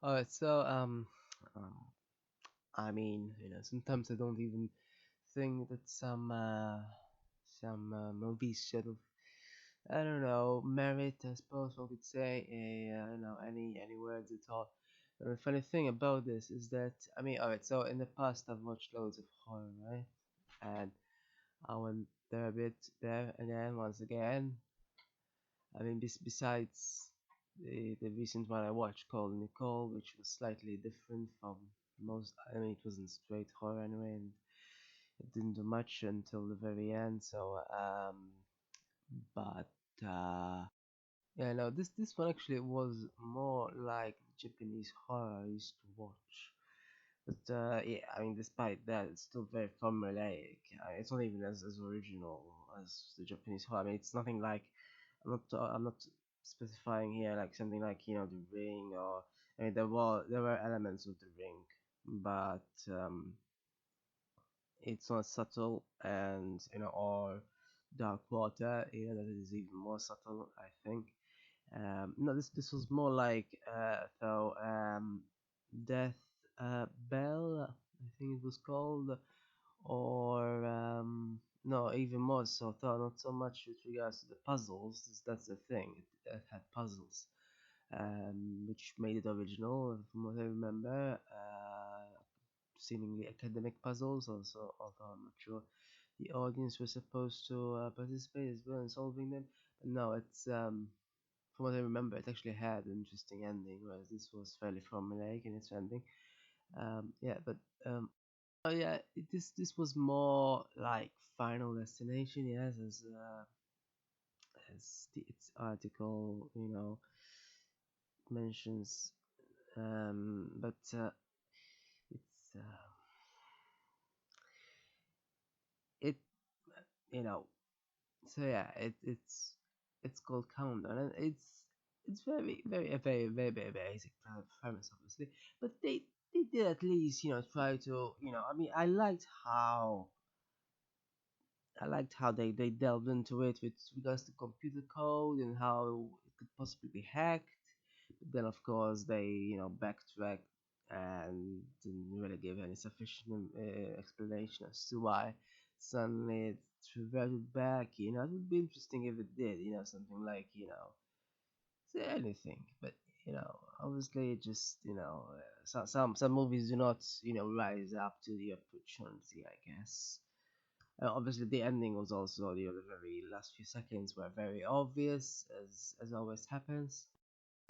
Alright, um, I mean, sometimes I don't even think that some movies should have, I don't know, merit, I suppose one could say, any words at all. The funny thing about this is that, I mean, alright, so in the past I've watched loads of horror, right? And I went there a bit there again, once again. I mean, besides the recent one I watched called Nicole, which was slightly different from most. I mean, it wasn't straight horror anyway, and it didn't do much until the very end. But yeah, no, this one actually was more like Japanese horror I used to watch. But yeah, I mean, despite that, it's still very formulaic. It's not even as original as the Japanese horror. I mean, it's nothing like I'm not specifying here like something like the Ring or I mean there were elements of the Ring, but it's not subtle and or Dark Water that is even more subtle I think. No, this was more like Death Bell, I think it was called, or no, even more so. Though not so much with regards to the puzzles. That's the thing. It had puzzles, which made it original, from what I remember. Seemingly academic puzzles, also, although I'm not sure the audience was supposed to participate as well in solving them. But no, it's from what I remember, it actually had an interesting ending, whereas this was fairly formulaic in its ending. Yeah, but oh yeah, this was more like Final Destination, yes, as its article, mentions. But it's it you know so yeah, it's called Countdown, and it's very basic premise, obviously, but they did at least try to I mean I liked how they delved into it with regards to computer code and how it could possibly be hacked. But then, of course, they backtracked and didn't really give any sufficient explanation as to why suddenly it reverted back. It would be interesting if it did. Something like say anything. But obviously, it just some movies do not rise up to the opportunity, I guess. Obviously, the ending was also the very last few seconds were very obvious, as always happens.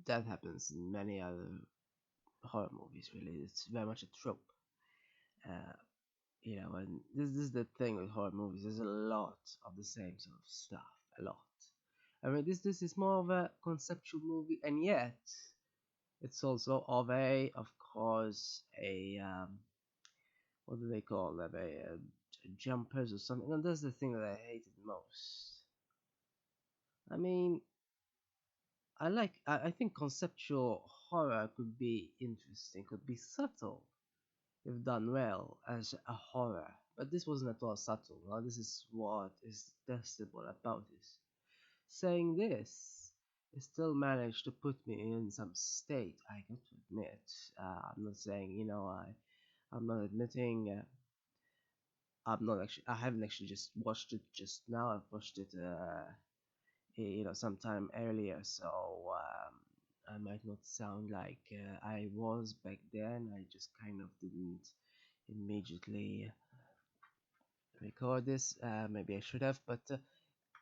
That happens in many other horror movies. Really, it's very much a trope. Uh, and this is the thing with horror movies. There's a lot of the same sort of stuff. A lot. I mean, this is more of a conceptual movie, and yet it's also of course, a what do they call them? Jumpers or something. And that's the thing that I hated most. I mean, I think conceptual horror could be interesting, could be subtle if done well as a horror. But this wasn't at all subtle. Well, this is what is detestable about this. Saying this, it still managed to put me in some state. I got to admit. I'm not saying I'm not admitting. I'm not actually. I haven't actually just watched it just now. I've watched it sometime earlier, so I might not sound like I was back then. I just kind of didn't immediately record this. Maybe I should have, but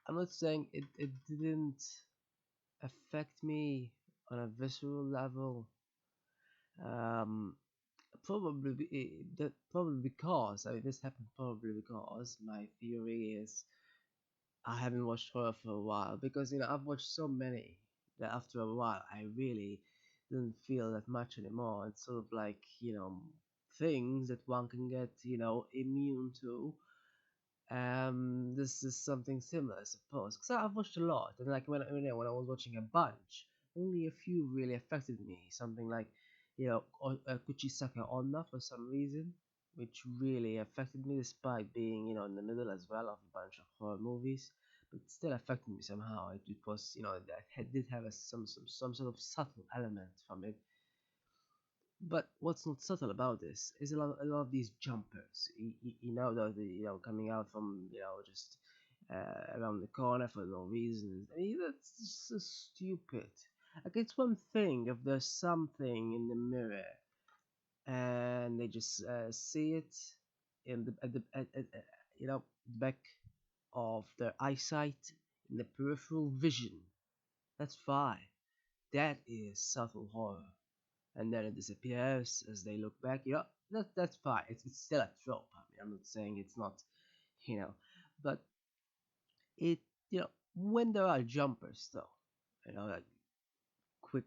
I'm not saying it didn't affect me on a visceral level. Um, probably because I mean this happened probably because my theory is I haven't watched horror for a while because I've watched so many that after a while I really didn't feel that much anymore. It's sort of like things that one can get immune to. This is something similar, I suppose. Because I've watched a lot, and like when I was watching a bunch, only a few really affected me. Something like Kuchisake Onna for some reason, which really affected me despite being in the middle as well of a bunch of horror movies. But it still affected me somehow. It was that did have some sort of subtle element from it. But what's not subtle about this is a lot of these jumpers, coming out from, just around the corner for no reason. I mean, that's just so stupid. Like, it's one thing if there's something in the mirror and they just see it in the back of their eyesight, in the peripheral vision. That's fine. That is subtle horror. And then it disappears as they look back. That's fine. It's still a trope. I mean, I'm not saying it's not, you know, but it when there are jumpers though, like quick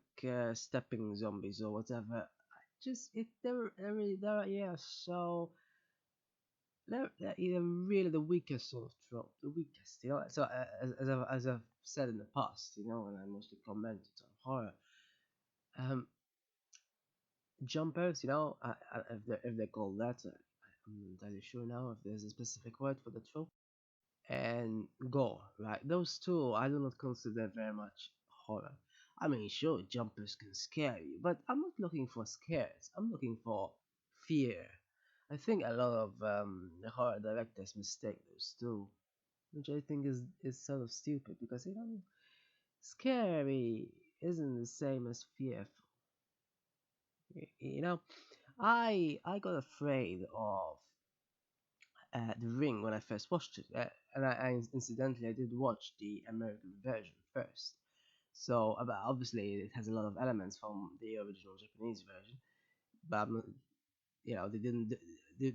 stepping zombies or whatever, I just it they're really they're yeah so they're really the weakest sort of trope, the weakest. So as I've said in the past, when I mostly commented on horror, um, jumpers, if they call that, I'm not entirely sure now if there's a specific word for the trope. And gore, right? Those two I do not consider very much horror. I mean, sure, jumpers can scare you, but I'm not looking for scares. I'm looking for fear. I think a lot of the horror directors mistake those two, which I think is sort of stupid because scary isn't the same as fearful. You know, I got afraid of The Ring when I first watched it, and incidentally I did watch the American version first. So, but obviously it has a lot of elements from the original Japanese version, but they didn't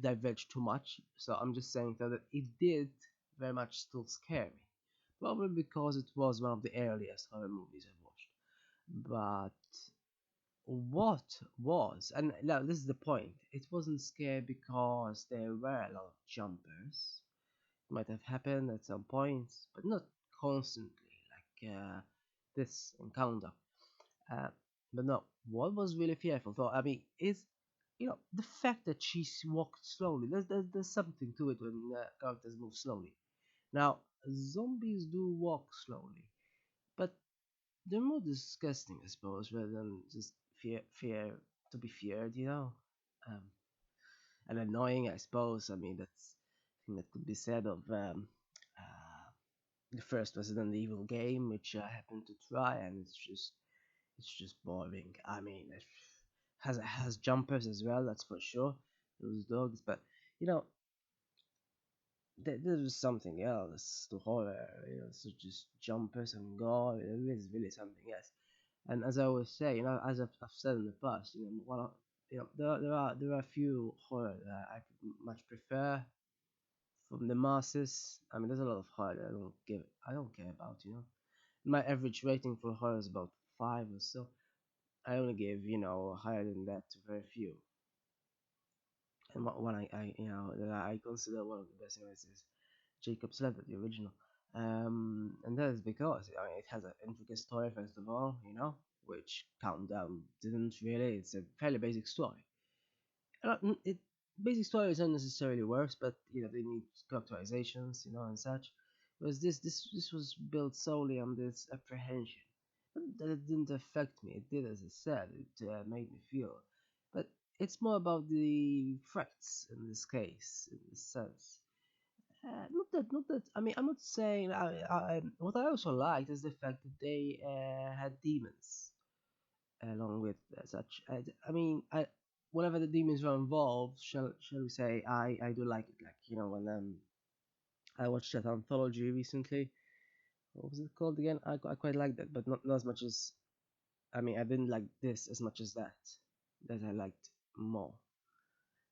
diverge too much. So I'm just saying though that it did very much still scare me, probably because it was one of the earliest horror movies I've watched. But what was, and now this is the point, it wasn't scary because there were a lot of jumpers. It might have happened at some points, but not constantly like this encounter. uh, but no, what was really fearful though, I mean, is the fact that she walked slowly. There's something to it when characters move slowly. Now, zombies do walk slowly, but they're more disgusting, I suppose, rather than just fear to be feared, um, and annoying, I suppose. I mean, that's I think that could be said of the first Resident Evil game, which I happened to try, and it's just boring. I mean, it has jumpers as well, that's for sure. Those dogs, but you know, there was something else to horror. So just jumpers and gore. There is really something else. And as I always say, as I've said in the past, there are a few horror that I much prefer from the masses. I mean, there's a lot of horror that I don't care about. My average rating for horror is about 5 or so. I only give higher than that to very few. And one that I consider one of the best is Jacob's Ladder, the original. And that is because it has an intricate story first of all, which Countdown didn't really. It's a fairly basic story. It basic stories aren't necessarily worse, but they need characterizations, and such. Whereas this was built solely on this apprehension. Not that it didn't affect me. It did, as I said. It made me feel, but it's more about the threats in this case, in this sense. Not that. I mean, I'm not saying. What I also liked is the fact that they had demons along with such. I mean, whenever the demons were involved, shall we say, I do like it. Like when I watched that anthology recently. What was it called again? I quite liked that, but not as much as. I mean, I didn't like this as much as that. That I liked more.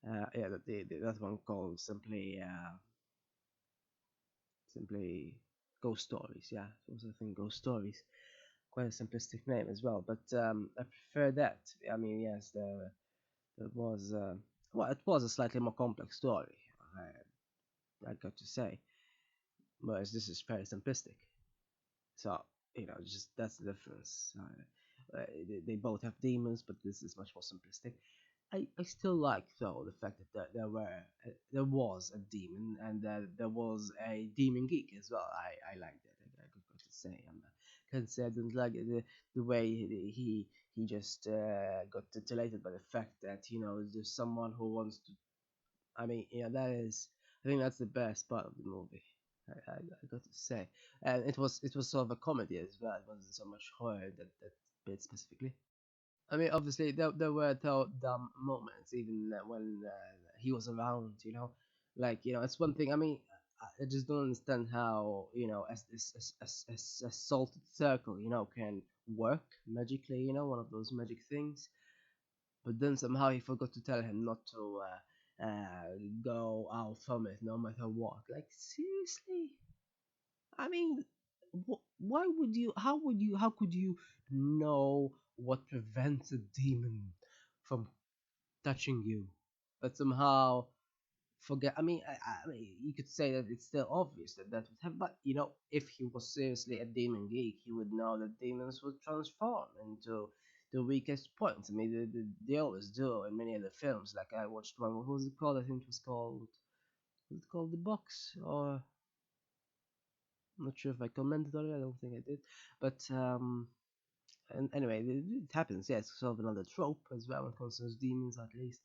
Yeah, that one called simply Ghost Stories. Yeah, it was, I think, Ghost Stories. Quite a simplistic name as well, but I prefer that. I mean, yes, there was it was a slightly more complex story. I got to say, whereas this is very simplistic. So just that's the difference. They both have demons, but this is much more simplistic. I still like though the fact that there was a demon and that there was a demon geek as well. I like that. I got to say, I can say I didn't like the way he just got titillated by the fact that there's someone who wants to. I mean, that is. I think that's the best part of the movie. I got to say, and it was sort of a comedy as well. It wasn't so much horror that bit specifically. I mean, obviously there were dumb moments even when he was around. Like it's one thing. I mean, I just don't understand how as this as salted circle can work magically. One of those magic things. But then somehow he forgot to tell him not to go out from it, no matter what. Like seriously, I mean, why would you? How would you? How could you know what prevents a demon from touching you, but somehow forget? I mean, you could say that it's still obvious that would happen, but if he was seriously a demon geek, he would know that demons would transform into the weakest points. I mean, they always do in many other films. Like I watched one. What was it called? I think it was called. Was it called The Box? Or I'm not sure if I commented on it. I don't think I did. But and anyway, it happens. Yeah, it's sort of another trope as well when it concerns demons. At least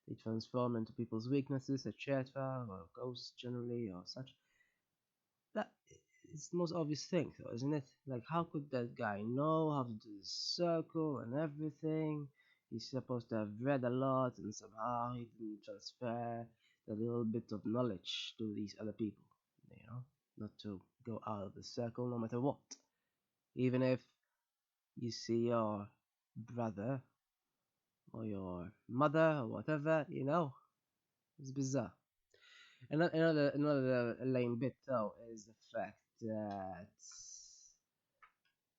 they transform into people's weaknesses, etc., or ghosts generally, or such. That is the most obvious thing, though, isn't it? Like, how could that guy know how to do the circle and everything? He's supposed to have read a lot, and somehow he didn't transfer that little bit of knowledge to these other people. You know, not to go out of the circle no matter what. Even if you see your brother or your mother or whatever, it's bizarre. Another lame bit though is the fact that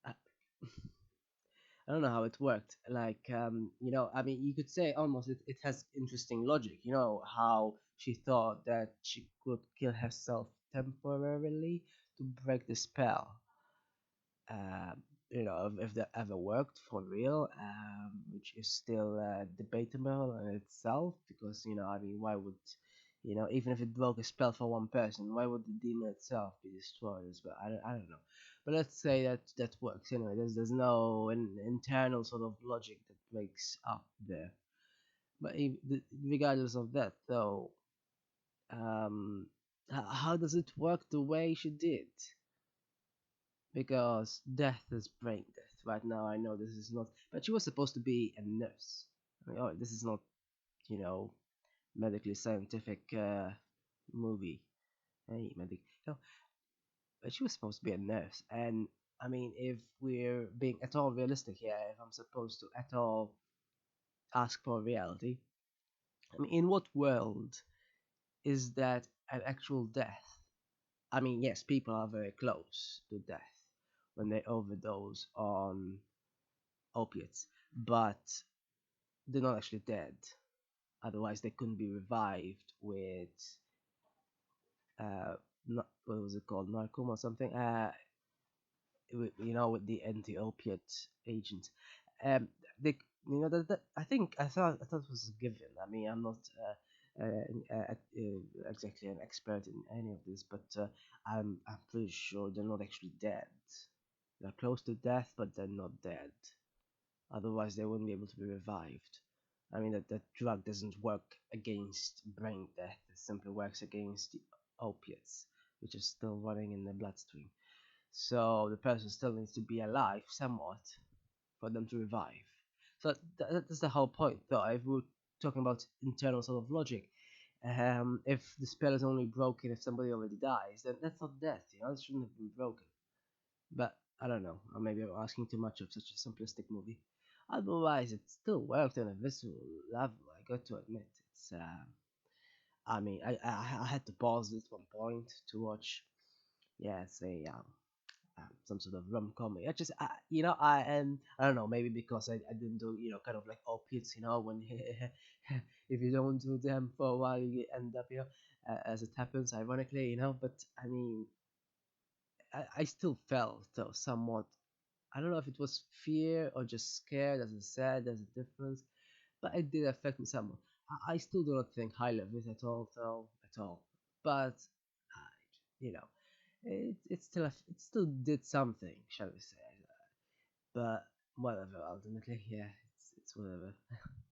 I, I don't know how it worked. Like, I mean, you could say almost it has interesting logic. You know how she thought that she could kill herself temporarily to break the spell. um, if that ever worked for real, which is still debatable in itself because I mean, why would even if it broke a spell for one person, why would the demon itself be destroyed as well? I don't know, but let's say that works anyway. There's no internal sort of logic that breaks up there. But regardless of that, though, um, how does it work the way she did? Because death is brain death. Right now, I know this is not, but she was supposed to be a nurse. I mean, oh, this is not, you know, medically scientific movie. Hey, medic. No, but she was supposed to be a nurse. And I mean, if we're being at all realistic here, if I'm supposed to at all ask for reality, I mean, in what world is that an actual death? I mean, yes, people are very close to death when they overdose on opiates, but they're not actually dead. Otherwise, they couldn't be revived with what was it called, Narcom or something. With the anti-opiate agent. Um, they, that I thought it was a given. I mean, I'm not exactly an expert in any of this, but I'm pretty sure they're not actually dead. They're close to death, but they're not dead. Otherwise, they wouldn't be able to be revived. I mean, that drug doesn't work against brain death, it simply works against the opiates, which is still running in the bloodstream. So the person still needs to be alive somewhat for them to revive. So that's the whole point, though. If we're talking about internal sort of logic, if the spell is only broken if somebody already dies, then that's not death. It shouldn't have been broken. But I don't know, or maybe I'm asking too much of such a simplistic movie. Otherwise, it still worked on a visceral level. I got to admit, it's. I mean, I had to pause at one point to watch. Yeah, say some sort of rom com. I just I don't know, maybe because I didn't do kind of like opiates. When if you don't do them for a while, you end up as it happens, ironically. But I mean, I still felt though somewhat. I don't know if it was fear or just scared, as I said, there's a difference, but it did affect me somewhat. I still do not think highly of it at all, though, at all. But, you know, it still did something, shall we say. But Whatever. Ultimately, yeah, it's whatever.